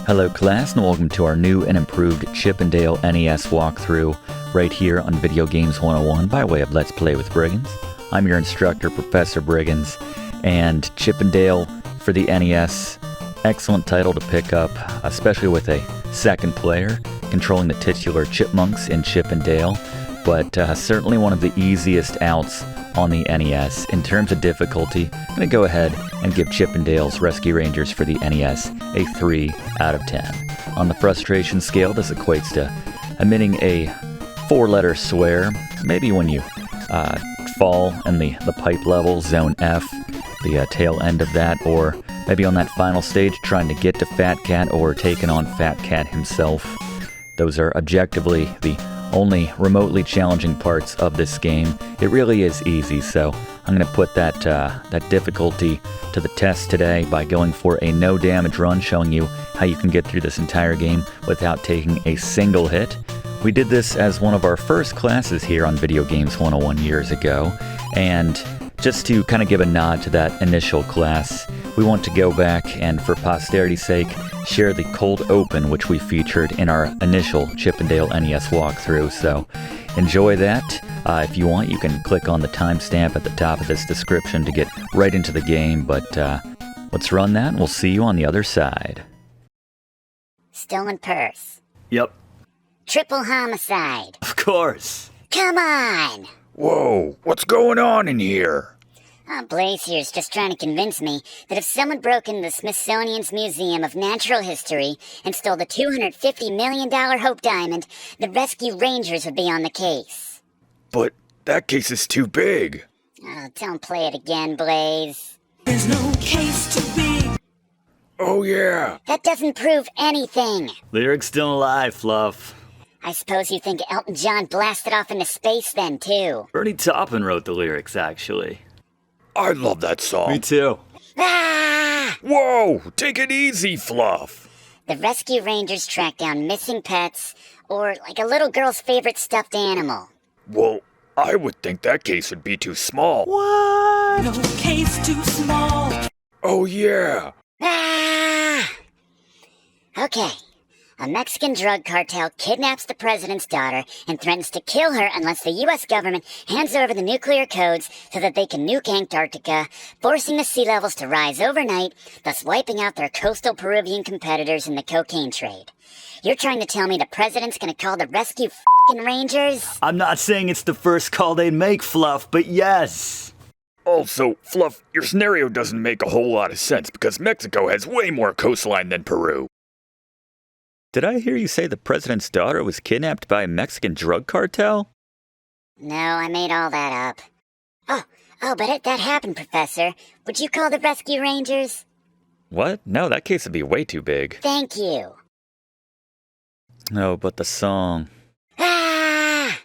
Hello class, and welcome to our new and improved Chip and Dale NES walkthrough right here on Video Games 101 by way of Let's Play with Briggins. I'm your instructor, Professor Briggins, and Chip and Dale for the NES, excellent title to pick up, especially with a second player controlling the titular chipmunks in Chip and Dale, but certainly one of the easiest outs on the NES. In terms of difficulty, I'm going to go ahead and give Chip and Dale's Rescue Rangers for the NES a 3 out of 10. On the frustration scale, this equates to emitting a 4-letter swear, maybe when you fall in the pipe level, zone F, the tail end of that, or maybe on that final stage trying to get to Fat Cat or taking on Fat Cat himself. Those are objectively the only remotely challenging parts of this game. It really is easy, so I'm going to put that difficulty to the test today by going for a no damage run, showing you how you can get through this entire game without taking a single hit. We did this as one of our first classes here on Video Games 101 years ago, and just to kind of give a nod to that initial class, we want to go back and, for posterity's sake, share the cold open which we featured in our initial Chip and Dale NES walkthrough, so enjoy that. If you want, you can click on the timestamp at the top of this description to get right into the game, but let's run that and we'll see you on the other side. Stolen purse. Yep. Triple homicide. Of course. Come on! Whoa, what's going on in here? Blaze here's just trying to convince me that if someone broke into the Smithsonian's Museum of Natural History and stole the $250 million Hope Diamond, the Rescue Rangers would be on the case. But that case is too big. Oh, don't play it again, Blaze. There's no case too big. Oh yeah. That doesn't prove anything. Lyric's still alive, Fluff. I suppose you think Elton John blasted off into space then, too. Bernie Taupin wrote the lyrics, actually. I love that song. Me too. Ah! Whoa, take it easy, Fluff. The Rescue Rangers track down missing pets, or like a little girl's favorite stuffed animal. Well, I would think that case would be too small. What? No case too small. Oh yeah. Ah! Okay. A Mexican drug cartel kidnaps the president's daughter and threatens to kill her unless the U.S. government hands over the nuclear codes so that they can nuke Antarctica, forcing the sea levels to rise overnight, thus wiping out their coastal Peruvian competitors in the cocaine trade. You're trying to tell me the president's gonna call the Rescue f***ing Rangers? I'm not saying it's the first call they'd make, Fluff, but yes. Also, Fluff, your scenario doesn't make a whole lot of sense because Mexico has way more coastline than Peru. Did I hear you say the president's daughter was kidnapped by a Mexican drug cartel? No, I made all that up. Oh, but that happened, Professor. Would you call the Rescue Rangers? What? No, that case would be way too big. Thank you. No, but the song. Ah!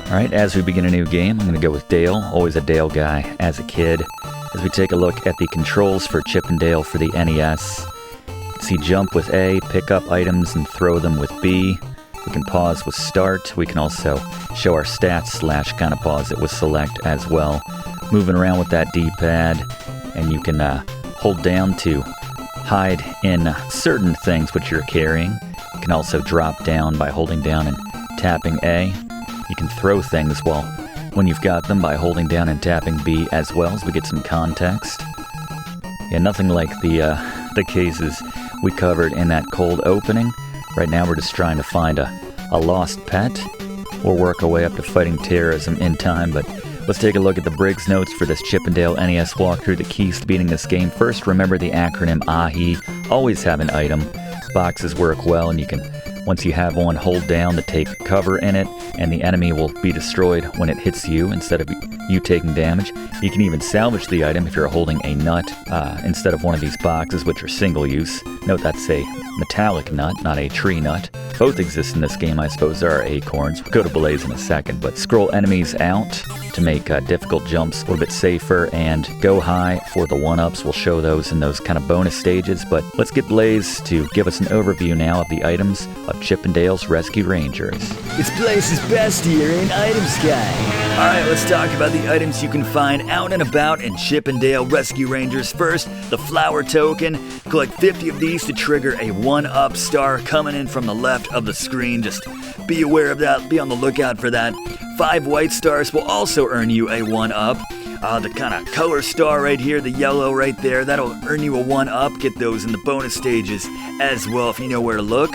Alright, as we begin a new game, I'm going to go with Dale, always a Dale guy as a kid. As we take a look at the controls for Chip and Dale for the NES, you can see jump with A, pick up items and throw them with B. We can pause with start. We can also show our stats / kind of pause it with select as well. Moving around with that D-pad, and you can hold down to hide in certain things which you're carrying. You can also drop down by holding down and tapping A. You can throw things when you've got them by holding down and tapping B as well, as we get some context. Yeah, nothing like the cases we covered in that cold opening. Right now we're just trying to find a lost pet. We'll work our way up to fighting terrorism in time, but let's take a look at the Briggs notes for this Chip and Dale NES walkthrough. The keys to beating this game. First, remember the acronym AHI. Always have an item. Boxes work well, and you can, once you have one, hold down to take cover in it, and the enemy will be destroyed when it hits you instead of you taking damage. You can even salvage the item if you're holding a nut instead of one of these boxes, which are single use. Note that's a metallic nut, not a tree nut. both exist in this game, I suppose. There are acorns. We'll go to Blaze in a second, but scroll enemies out to make difficult jumps a little bit safer, and go high for the one-ups. We'll show those in those kind of bonus stages, but let's get Blaze to give us an overview now of the items of Chip and Dale's Rescue Rangers. It's Blaze's best here in Items Guide. Alright, let's talk about the items you can find out and about in Chip and Dale Rescue Rangers. First, the flower token. Collect 50 of these to trigger a 1-up star coming in from the left of the screen. Just be aware of that, be on the lookout for that. 5 white stars will also earn you a 1-up. The kind of color star right here, the yellow right there, that'll earn you a 1-up. Get those in the bonus stages as well if you know where to look.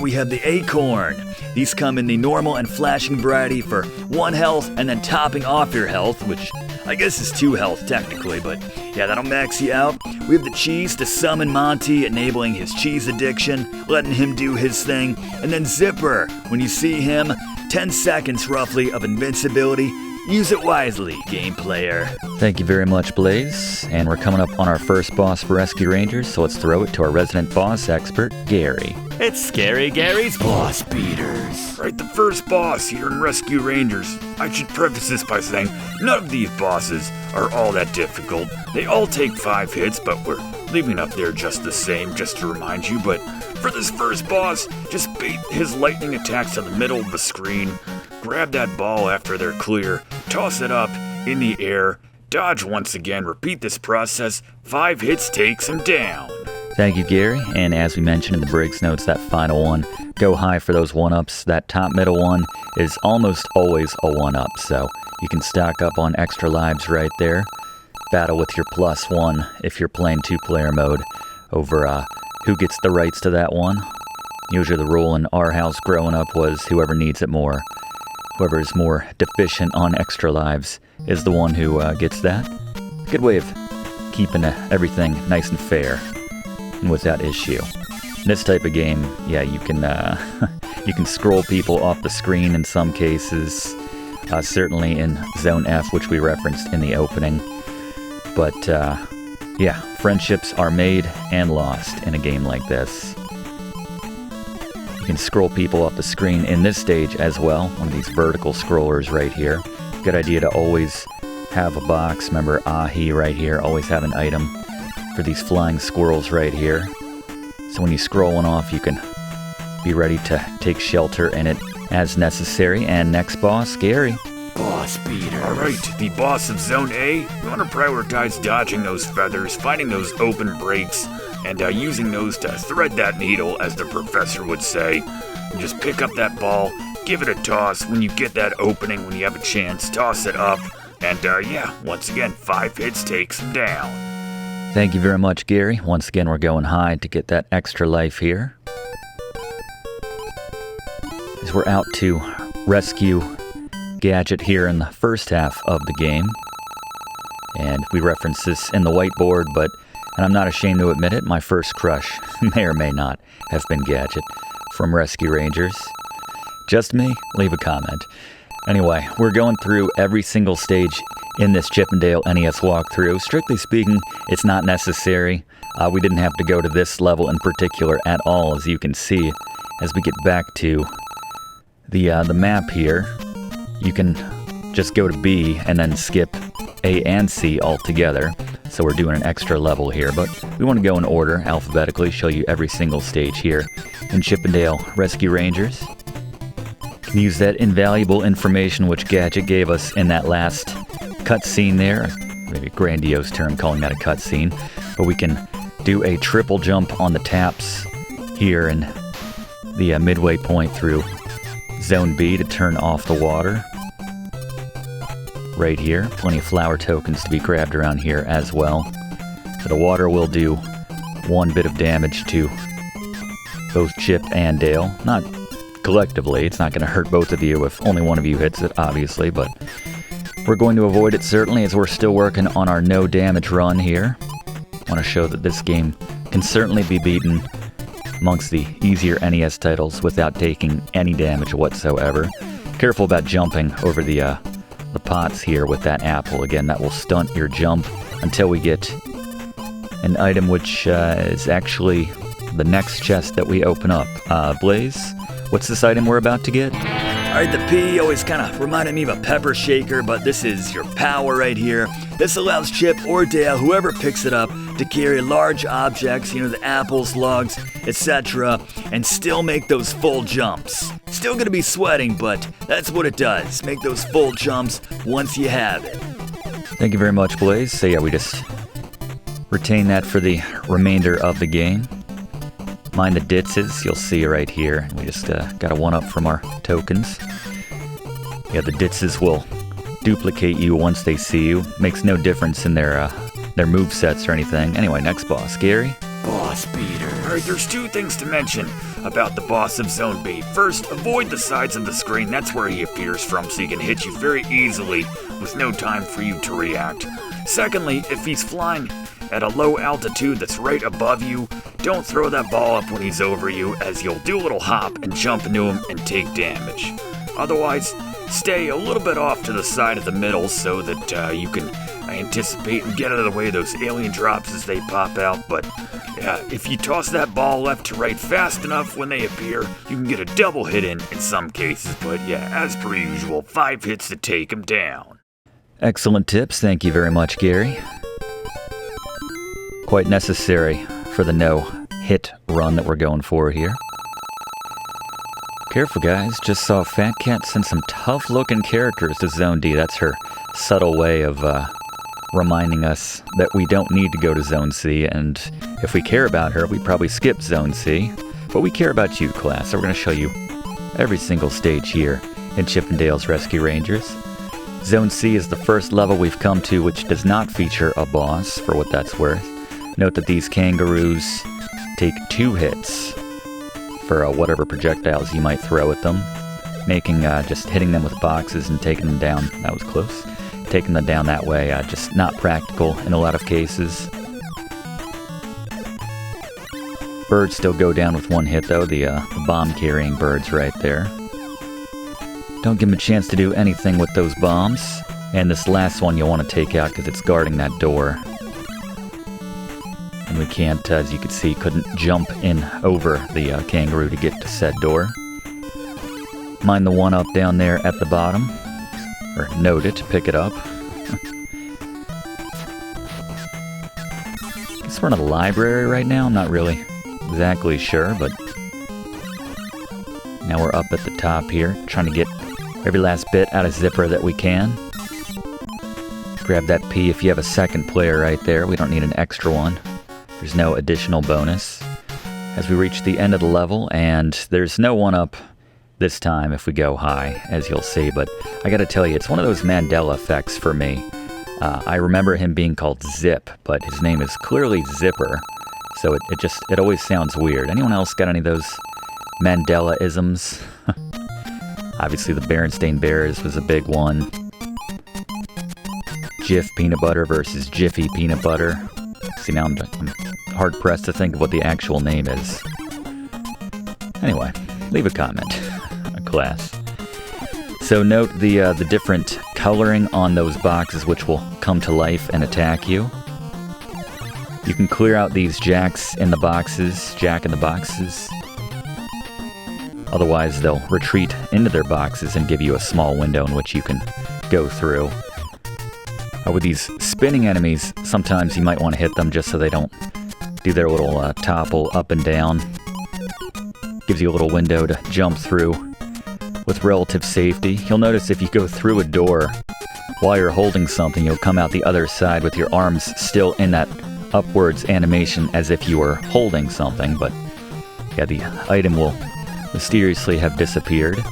We have the acorn. These come in the normal and flashing variety for 1 health and then topping off your health, which I guess is 2 health technically, but yeah, that'll max you out. We have the cheese to summon Monty, enabling his cheese addiction, letting him do his thing. And then Zipper, when you see him, 10 seconds roughly of invincibility. Use it wisely, game player. Thank you very much, Blaze. And we're coming up on our first boss for Rescue Rangers, so let's throw it to our resident boss expert, Gary. It's Scary Gary's Boss Beaters. Right, the first boss here in Rescue Rangers. I should preface this by saying none of these bosses are all that difficult. They all take 5 hits, but we're leaving up there just the same, just to remind you. But for this first boss, just bait his lightning attacks to the middle of the screen, grab that ball after they're clear, toss it up in the air, dodge once again, repeat this process, 5 hits takes him down. Thank you, Gary. And as we mentioned in the Briggs notes, that final one, go high for those 1-ups. That top middle one is almost always a 1-up, so you can stock up on extra lives right there. Battle with your +1 if you're playing 2-player mode over who gets the rights to that one. Usually the rule in our house growing up was whoever needs it more. Whoever is more deficient on extra lives is the one who gets that. Good way of keeping everything nice and fair and without issue. In this type of game, yeah, you can you can scroll people off the screen in some cases. Certainly in Zone F, which we referenced in the opening. But yeah, friendships are made and lost in a game like this. You can scroll people off the screen in this stage as well, one of these vertical scrollers right here. Good idea to always have a box. Remember Ahi right here, always have an item for these flying squirrels right here. So when you scroll one off, you can be ready to take shelter in it as necessary. And next boss, Gary. Boss Beater. Alright, the boss of Zone A, we want to prioritize dodging those feathers, finding those open breaks, and using those to thread that needle, as the professor would say. And just pick up that ball, give it a toss when you get that opening, when you have a chance, toss it up, and yeah, once again, 5 hits takes him down. Thank you very much, Gary. Once again, we're going high to get that extra life here. As we're out to rescue Gadget here in the first half of the game. And we reference this in the whiteboard, and I'm not ashamed to admit it, my first crush may or may not have been Gadget from Rescue Rangers. Just me? Leave a comment. Anyway, we're going through every single stage in this Chip and Dale NES walkthrough. Strictly speaking, it's not necessary. We didn't have to go to this level in particular at all, as you can see. As we get back to the map here, you can just go to B and then skip A and C altogether. So we're doing an extra level here, but we want to go in order, alphabetically, show you every single stage here in Chip and Dale Rescue Rangers. Can use that invaluable information which Gadget gave us in that last cutscene there. Maybe a grandiose term calling that a cutscene, but we can do a triple jump on the taps here in the midway point through Zone B to turn off the water. Right here, plenty of flower tokens to be grabbed around here as well. So the water will do 1 bit of damage to both Chip and Dale. Not collectively, it's not going to hurt both of you if only one of you hits it, obviously, but we're going to avoid it certainly as we're still working on our no damage run here. I want to show that this game can certainly be beaten amongst the easier NES titles without taking any damage whatsoever. Careful about jumping over the pots here with that apple. Again, that will stunt your jump until we get an item which is actually the next chest that we open up. Blaze, What's this item we're about to get? Alright, the P always kind of reminded me of a pepper shaker, but this is your power right here. This allows Chip or Dale, whoever picks it up, to carry large objects, the apples, logs, etc., and still make those full jumps. Still gonna be sweating, but that's what it does. Make those full jumps once you have it. Thank you very much, Blaze. So yeah, we just retain that for the remainder of the game. Mind the ditses, you'll see right here. We just got a 1-up from our tokens. Yeah, the ditses will duplicate you once they see you. Makes no difference in their movesets or anything. Anyway, next boss, Gary. Boss beater. Alright, there's two things to mention about the boss of Zone B. First, avoid the sides of the screen. That's where he appears from, so he can hit you very easily with no time for you to react. Secondly, if he's flying at a low altitude that's right above you, don't throw that ball up when he's over you, as you'll do a little hop and jump into him and take damage. Otherwise, stay a little bit off to the side of the middle so that you can anticipate and get out of the way of those alien drops as they pop out. But yeah, if you toss that ball left to right fast enough when they appear, you can get a double hit in some cases. But yeah, as per usual, 5 hits to take him down. Excellent tips. Thank you very much, Gary. Quite necessary for the no-hit run that we're going for here. Careful, guys. Just saw Fat Cat send some tough-looking characters to Zone D. That's her subtle way of reminding us that we don't need to go to Zone C, and if we care about her, we probably skip Zone C. But we care about you, class, so we're going to show you every single stage here in Chip and Dale's Rescue Rangers. Zone C is the first level we've come to which does not feature a boss, for what that's worth. Note that these kangaroos take 2 hits for whatever projectiles you might throw at them, making just hitting them with boxes and taking them down. That was close. Taking them down that way, just not practical in a lot of cases. Birds still go down with 1 hit, though, the bomb-carrying birds right there. Don't give them a chance to do anything with those bombs. And this last one you'll want to take out because it's guarding that door. And we can't, as you can see, couldn't jump in over the kangaroo to get to said door. Mind the 1-up down there at the bottom. Or note it, pick it up. Guess we're in a library right now. I'm not really exactly sure, but now we're up at the top here, trying to get every last bit out of Zipper that we can. Grab that P if you have a second player right there. We don't need an extra one. There's no additional bonus. As we reach the end of the level, and there's no 1-up this time if we go high, as you'll see, but I gotta tell you, it's one of those Mandela effects for me. I remember him being called Zip, but his name is clearly Zipper, so it always sounds weird. Anyone else got any of those Mandela-isms? Obviously the Berenstain Bears was a big one. Jif Peanut Butter versus Jiffy Peanut Butter. See, now I'm hard-pressed to think of what the actual name is. Anyway, leave a comment, class. So note the different coloring on those boxes, which will come to life and attack you. You can clear out these Jack in the boxes. Otherwise, they'll retreat into their boxes and give you a small window in which you can go through. With these spinning enemies, sometimes you might want to hit them just so they don't do their little topple up and down. Gives you a little window to jump through with relative safety. You'll notice if you go through a door while you're holding something, you'll come out the other side with your arms still in that upwards animation as if you were holding something, but yeah, the item will mysteriously have disappeared.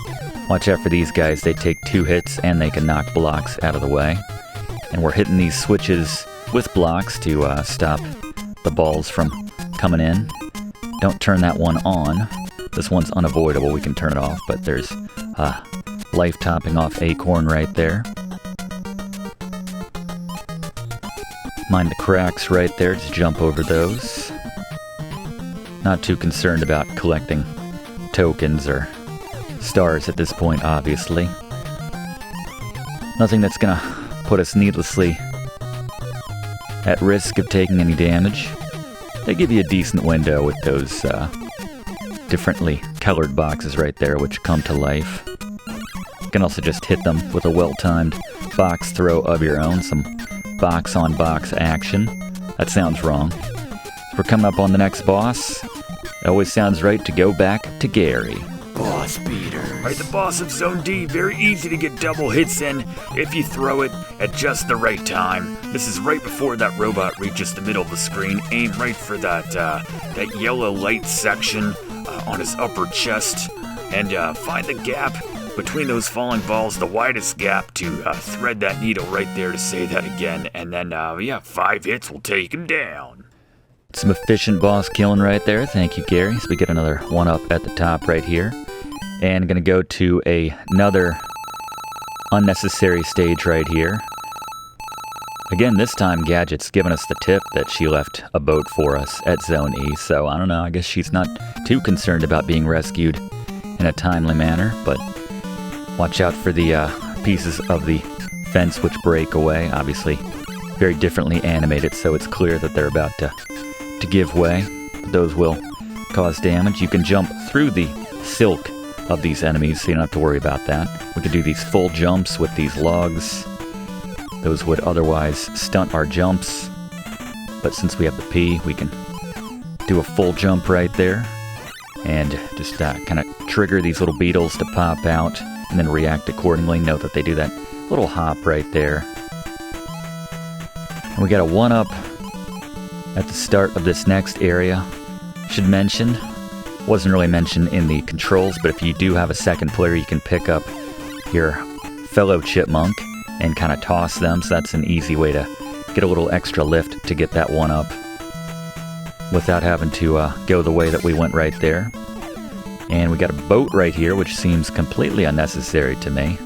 Watch out for these guys. They take 2 hits and they can knock blocks out of the way. And we're hitting these switches with blocks to stop the balls from coming in. Don't turn that one on. This one's unavoidable. We can turn it off, but there's a life-topping off acorn right there. Mind the cracks right there. Just jump over those. Not too concerned about collecting tokens or stars at this point, obviously. Nothing that's gonna put us needlessly at risk of taking any damage. They give you a decent window with those differently colored boxes right there, which come to life. You can also just hit them with a well-timed box throw of your own, some box-on-box action. That sounds wrong. We're coming up on the next boss. It always sounds right to go back to Gary. Boss beater. Right, the boss of Zone D, very easy to get double hits in if you throw it at just the right time. This is right before that robot reaches the middle of the screen. Aim right for that yellow light section on his upper chest, and find the gap between those falling balls, the widest gap, to thread that needle right there, to say that again, and then 5 hits will take him down. Some efficient boss killing right there. Thank you, Gary. So we get another one up at the top right here. And gonna go to another unnecessary stage right here. Again, this time Gadget's given us the tip that she left a boat for us at Zone E. So I don't know, I guess she's not too concerned about being rescued in a timely manner. But watch out for the pieces of the fence which break away. Obviously, very differently animated, so it's clear that they're about to give way. Those will cause damage. You can jump through the silk of these enemies, so you don't have to worry about that. We could do these full jumps with these logs. Those would otherwise stunt our jumps, but since we have the P, we can do a full jump right there, and just kind of trigger these little beetles to pop out, and then react accordingly. Note that they do that little hop right there. And we got a 1-up at the start of this next area. Should mention, wasn't really mentioned in the controls, but if you do have a second player, you can pick up your fellow chipmunk and kind of toss them, so that's an easy way to get a little extra lift to get that 1-up without having to go the way that we went right there. And we got a boat right here, which seems completely unnecessary to me.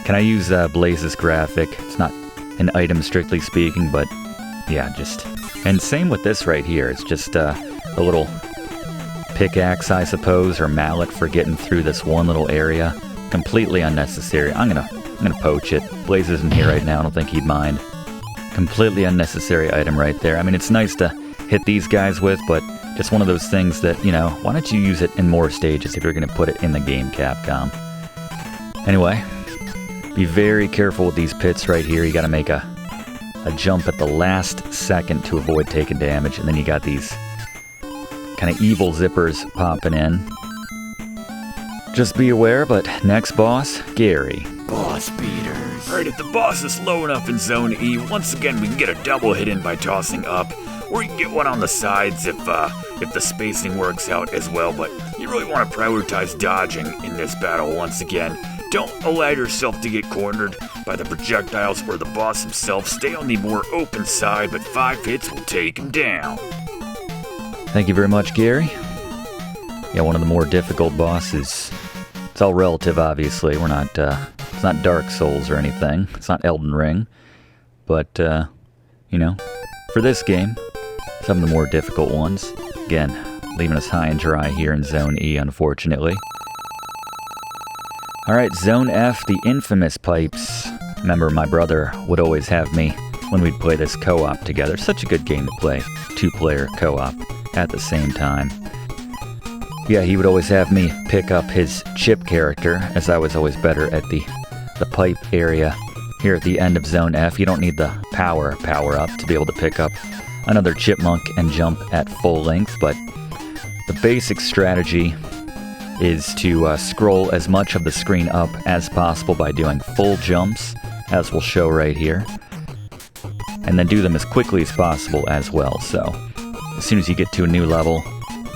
Can I use Blaze's graphic? It's not an item strictly speaking, but yeah, just... And same with this right here. It's just a little pickaxe, I suppose, or mallet for getting through this one little area. Completely unnecessary. I'm gonna poach it. Blaze isn't here right now. I don't think he'd mind. Completely unnecessary item right there. I mean, it's nice to hit these guys with, but just one of those things that, you know, why don't you use it in more stages if you're gonna put it in the game, Capcom? Anyway, be very careful with these pits right here. You gotta make a jump at the last second to avoid taking damage, and then you got these kind of evil zippers popping in. Just be aware, but next boss, Gary. Boss beaters. Alright, if the boss is low enough in Zone E, once again we can get a double hit in by tossing up, or you can get one on the sides if the spacing works out as well, but you really want to prioritize dodging in this battle once again. Don't allow yourself to get cornered by the projectiles or the boss himself. Stay on the more open side, but 5 hits will take him down. Thank you very much, Gary. Yeah, one of the more difficult bosses. It's all relative, obviously. We're not, it's not Dark Souls or anything. It's not Elden Ring. But, you know, for this game, some of the more difficult ones. Again, leaving us high and dry here in Zone E, unfortunately. Alright, Zone F, the infamous pipes. Remember, my brother would always have me when we'd play this co-op together. Such a good game to play, 2-player co-op at the same time. Yeah, he would always have me pick up his chip character, as I was always better at the pipe area here at the end of Zone F. You don't need the power-up to be able to pick up another chipmunk and jump at full length, but the basic strategy is to scroll as much of the screen up as possible by doing full jumps, as we'll show right here, and then do them as quickly as possible as well. So as soon as you get to a new level,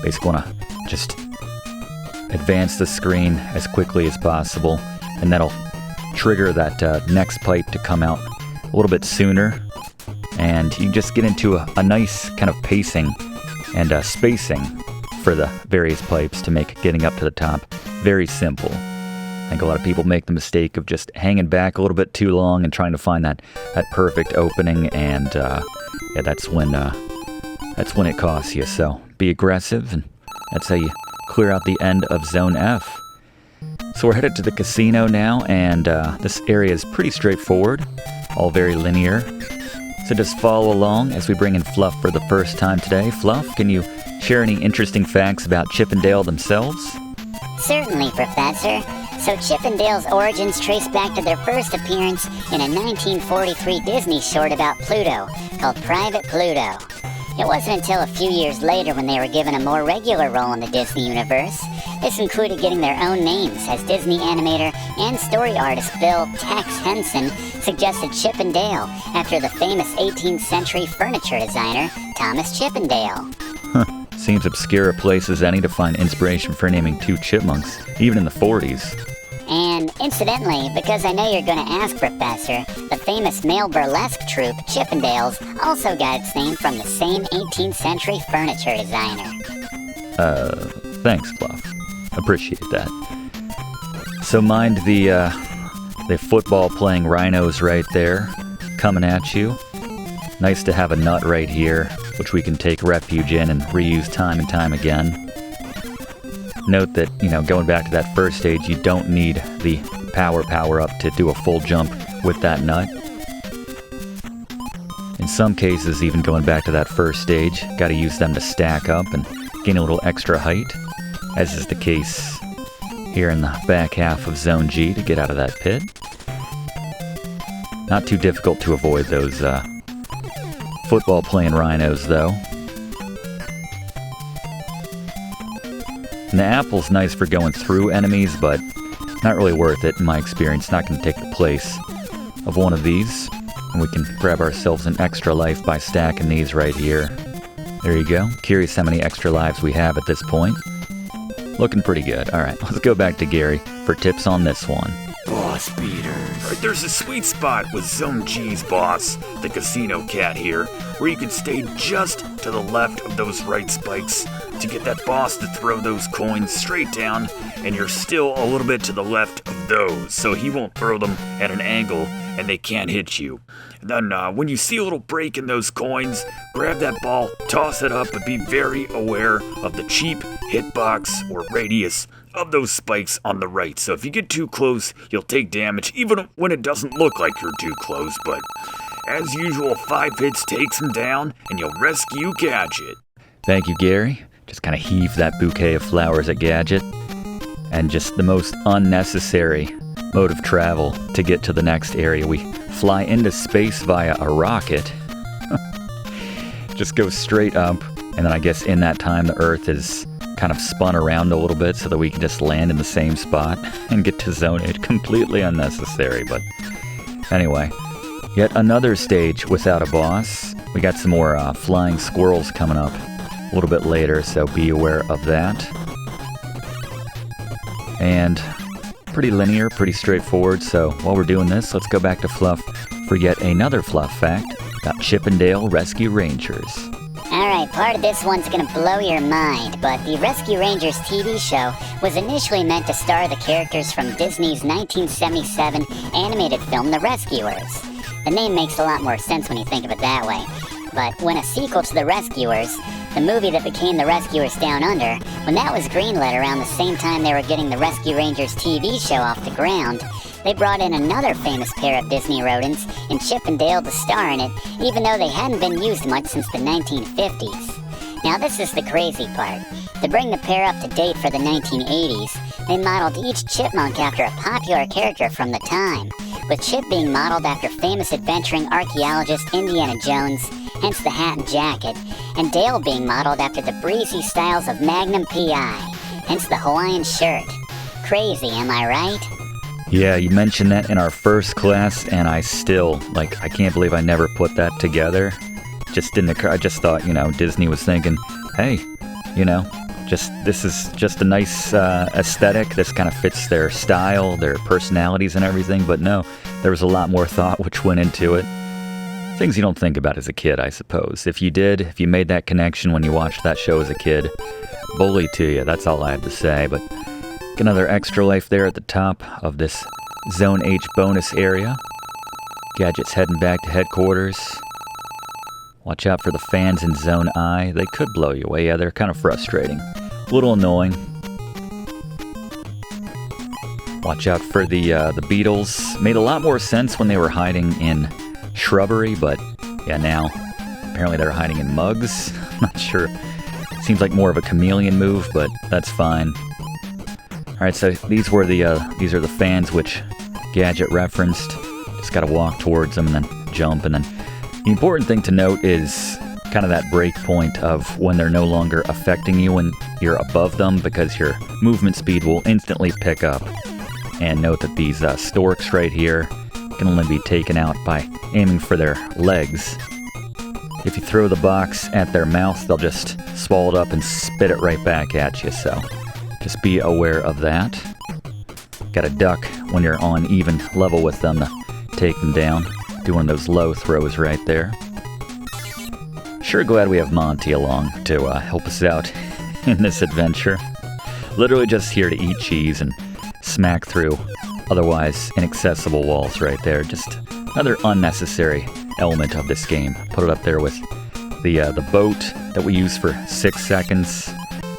basically want to just advance the screen as quickly as possible, and that'll trigger that next pipe to come out a little bit sooner, and you just get into a nice kind of pacing and spacing for the various pipes to make getting up to the top very simple. I think a lot of people make the mistake of just hanging back a little bit too long and trying to find that perfect opening, and yeah, that's when it costs you. So be aggressive, and that's how you clear out the end of Zone F. So we're headed to the casino now, and this area is pretty straightforward, all very linear. So just follow along as we bring in Fluff for the first time today. Fluff, can you share any interesting facts about Chip and Dale themselves? Certainly, Professor. So Chip and Dale's origins trace back to their first appearance in a 1943 Disney short about Pluto, called Private Pluto. It wasn't until a few years later when they were given a more regular role in the Disney universe. This included getting their own names, as Disney animator and story artist Bill Tex Henson suggested Chip and Dale after the famous 18th century furniture designer Thomas Chippendale. Seems obscure a place as any to find inspiration for naming two chipmunks, even in the 40s. And incidentally, because I know you're going to ask, Professor, the famous male burlesque troupe Chippendales also got its name from the same 18th century furniture designer. Thanks, Fluff. Appreciate that. So mind the football-playing rhinos right there, coming at you. Nice to have a nut right here, which we can take refuge in and reuse time and time again. Note that, going back to that first stage, you don't need the power-up to do a full jump with that nut. In some cases, even going back to that first stage, gotta use them to stack up and gain a little extra height, as is the case here in the back half of Zone G to get out of that pit. Not too difficult to avoid those football-playing rhinos, though. And the apple's nice for going through enemies, but not really worth it in my experience. Not going to take the place of one of these. And we can grab ourselves an extra life by stacking these right here. There you go. Curious how many extra lives we have at this point. Looking pretty good. Alright, let's go back to Gary for tips on this one. Boss beaters. Alright, there's a sweet spot with Zone G's boss, the casino cat here, where you can stay just to the left of those right spikes to get that boss to throw those coins straight down, and you're still a little bit to the left of those, so he won't throw them at an angle and they can't hit you. And then when you see a little break in those coins, grab that ball, toss it up, but be very aware of the cheap hitbox or radius of those spikes on the right. So if you get too close, you'll take damage, even when it doesn't look like you're too close. But as usual, 5 hits takes him down, and you'll rescue Gadget. Thank you, Gary. Just kind of heave that bouquet of flowers at Gadget. And just the most unnecessary mode of travel to get to the next area. We fly into space via a rocket. Just go straight up, and then I guess in that time the Earth is kind of spun around a little bit so that we can just land in the same spot and get to Zone 8. Completely unnecessary, but anyway. Yet another stage without a boss. We got some more flying squirrels coming up a little bit later, so be aware of that. And pretty linear, pretty straightforward, so while we're doing this, let's go back to Fluff for yet another Fluff fact about Chip and Dale Rescue Rangers. Alright, part of this one's gonna blow your mind, but the Rescue Rangers TV show was initially meant to star the characters from Disney's 1977 animated film The Rescuers. The name makes a lot more sense when you think of it that way. But when a sequel to The Rescuers, the movie that became The Rescuers Down Under, when that was greenlit around the same time they were getting the Rescue Rangers TV show off the ground, they brought in another famous pair of Disney rodents in Chip and Dale to star in it, even though they hadn't been used much since the 1950s. Now this is the crazy part. To bring the pair up to date for the 1980s, they modeled each chipmunk after a popular character from the time, with Chip being modeled after famous adventuring archaeologist Indiana Jones, hence the hat and jacket, and Dale being modeled after the breezy styles of Magnum P.I., hence the Hawaiian shirt. Crazy, am I right? Yeah, you mentioned that in our first class, and I still, I can't believe I never put that together. Just didn't occur. I just thought, Disney was thinking, hey, this is just a nice aesthetic. This kind of fits their style, their personalities and everything. But no, there was a lot more thought which went into it. Things you don't think about as a kid, I suppose. If you did, if you made that connection when you watched that show as a kid, bully to you, that's all I have to say. But get another extra life there at the top of this Zone H bonus area. Gadget's heading back to headquarters. Watch out for the fans in Zone I. They could blow you away. Yeah, they're kind of frustrating. A little annoying. Watch out for the beetles. Made a lot more sense when they were hiding in shrubbery, but Yeah, now, apparently they're hiding in mugs. I'm not sure. Seems like more of a chameleon move, but that's fine. Alright, so these are the fans which Gadget referenced. Just gotta walk towards them and then jump, and then the important thing to note is kind of that break point of when they're no longer affecting you when you're above them, because your movement speed will instantly pick up. And note that these storks right here can only be taken out by aiming for their legs. If you throw the box at their mouth, they'll just swallow it up and spit it right back at you, so just be aware of that. Gotta duck when you're on even level with them to take them down. Do one of those low throws right there. Sure glad we have Monty along to help us out in this adventure. Literally just here to eat cheese and smack through otherwise inaccessible walls right there. Just another unnecessary element of this game. Put it up there with the boat that we use for 6 seconds,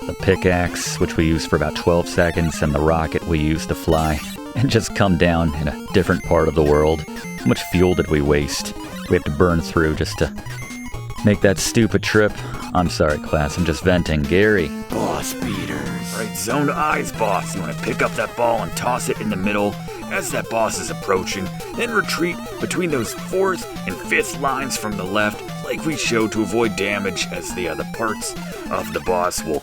the pickaxe, which we use for about 12 seconds, and the rocket we use to fly and just come down in a different part of the world. How much fuel did we waste? We have to burn through just to make that stupid trip. I'm sorry, class, I'm just venting. Gary. Boss beaters. Alright, zoned eyes, boss. You want to pick up that ball and toss it in the middle as that boss is approaching, then retreat between those 4th and 5th lines from the left, like we showed, to avoid damage, as the other parts of the boss will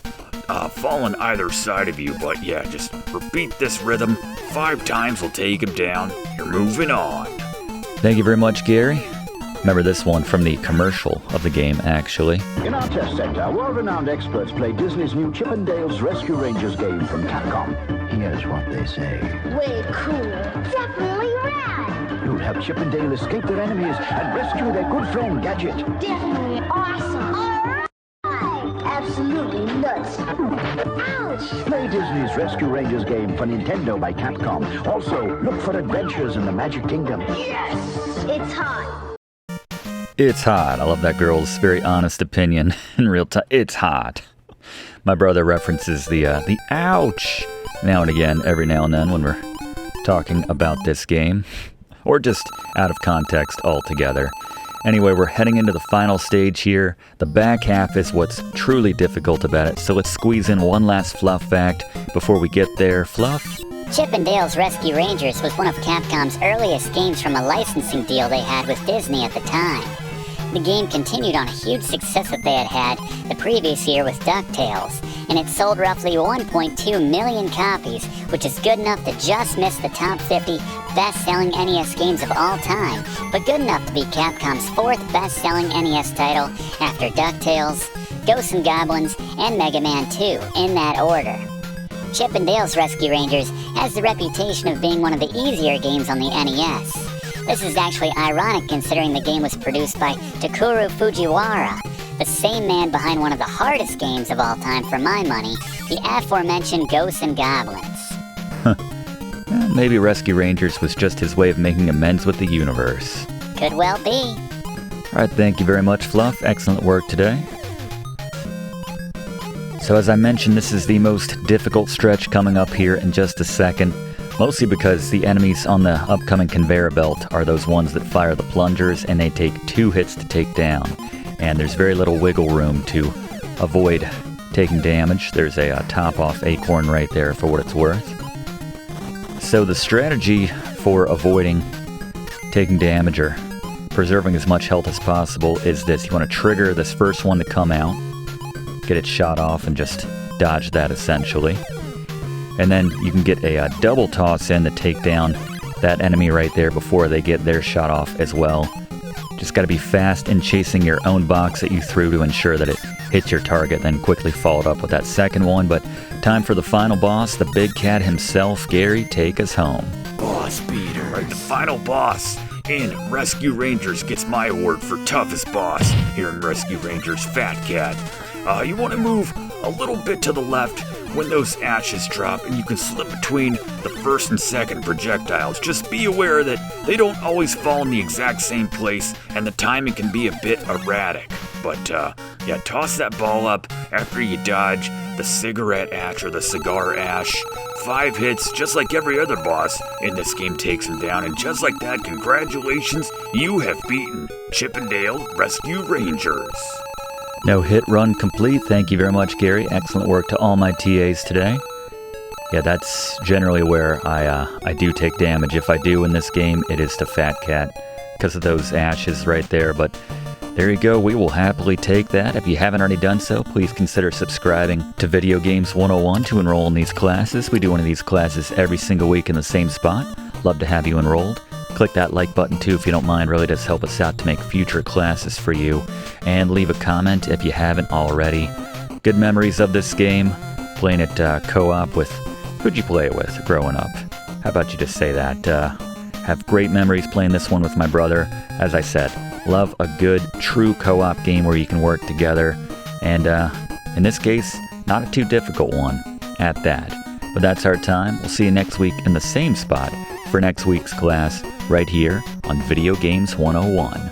fall on either side of you. But yeah, just repeat this rhythm 5 times will take him down. You're moving on. Thank you very much, Gary. Remember this one from the commercial of the game, actually. In our test center, world-renowned experts play Disney's new Chip and Dale's Rescue Rangers game from Capcom. Here's what they say. Way cool. Definitely rad. You'll help Chip and Dale escape their enemies and rescue their good friend, Gadget. Definitely awesome. Alright. Absolutely nuts. Ouch. Play Disney's Rescue Rangers game for Nintendo by Capcom. Also, look for adventures in the Magic Kingdom. Yes! It's hot. It's hot. I love that girl's very honest opinion in real time. It's hot. My brother references the ouch now and again, every now and then, when we're talking about this game, or just out of context altogether. Anyway, we're heading into the final stage here. The back half is what's truly difficult about it, so let's squeeze in one last Fluff fact before we get there. Fluff? Chip and Dale's Rescue Rangers was one of Capcom's earliest games from a licensing deal they had with Disney at the time. The game continued on a huge success that they had the previous year with DuckTales, and it sold roughly 1.2 million copies, which is good enough to just miss the top 50 best-selling NES games of all time, but good enough to be Capcom's 4th best-selling NES title after DuckTales, Ghosts and Goblins, and Mega Man 2, in that order. Chip and Dale's Rescue Rangers has the reputation of being one of the easier games on the NES. This is actually ironic considering the game was produced by Takeru Fujiwara, the same man behind one of the hardest games of all time for my money, the aforementioned Ghosts and Goblins. Maybe Rescue Rangers was just his way of making amends with the universe. Could well be. Alright, thank you very much, Fluff. Excellent work today. So as I mentioned, this is the most difficult stretch coming up here in just a second. Mostly because the enemies on the upcoming conveyor belt are those ones that fire the plungers, and they take 2 hits to take down. And there's very little wiggle room to avoid taking damage. There's a top-off acorn right there for what it's worth. So the strategy for avoiding taking damage or preserving as much health as possible is this. You want to trigger this first one to come out, get it shot off, and just dodge that essentially. And then you can get a double toss in to take down that enemy right there before they get their shot off as well. Just got to be fast in chasing your own box that you threw to ensure that it hits your target, then quickly followed up with that second one. But time for the final boss, the big cat himself. Gary, take us home. Boss beaters. Alright, the final boss in Rescue Rangers gets my award for toughest boss here in Rescue Rangers, Fat Cat. You want to move a little bit to the left when those ashes drop, and you can slip between the first and second projectiles. Just be aware that they don't always fall in the exact same place, and the timing can be a bit erratic. But yeah, toss that ball up after you dodge the cigarette ash or the cigar ash. 5 hits, just like every other boss in this game, takes him down. And just like that, congratulations, You have beaten Chip and Dale Rescue Rangers. No hit run complete. Thank you very much, Gary. Excellent work to all my TAs today. Yeah, that's generally where I do take damage. If I do in this game, it is to Fat Cat because of those ashes right there. But there you go. We will happily take that. If you haven't already done so, please consider subscribing to Video Games 101 to enroll in these classes. We do one of these classes every single week in the same spot. Love to have you enrolled. Click that like button too if you don't mind. Really does help us out to make future classes for you. And leave a comment if you haven't already. Good memories of this game. Playing it co-op with... Who'd you play it with growing up? How about you just say that? Have great memories playing this one with my brother. As I said, love a good, true co-op game where you can work together. And in this case, not a too difficult one at that. But that's our time. We'll see you next week in the same spot for next week's class right here on Video Games 101.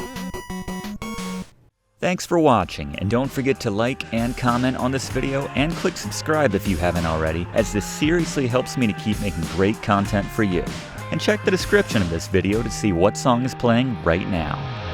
Thanks for watching, and don't forget to like and comment on this video and click subscribe if you haven't already, as this seriously helps me to keep making great content for you. And check the description of this video to see what song is playing right now.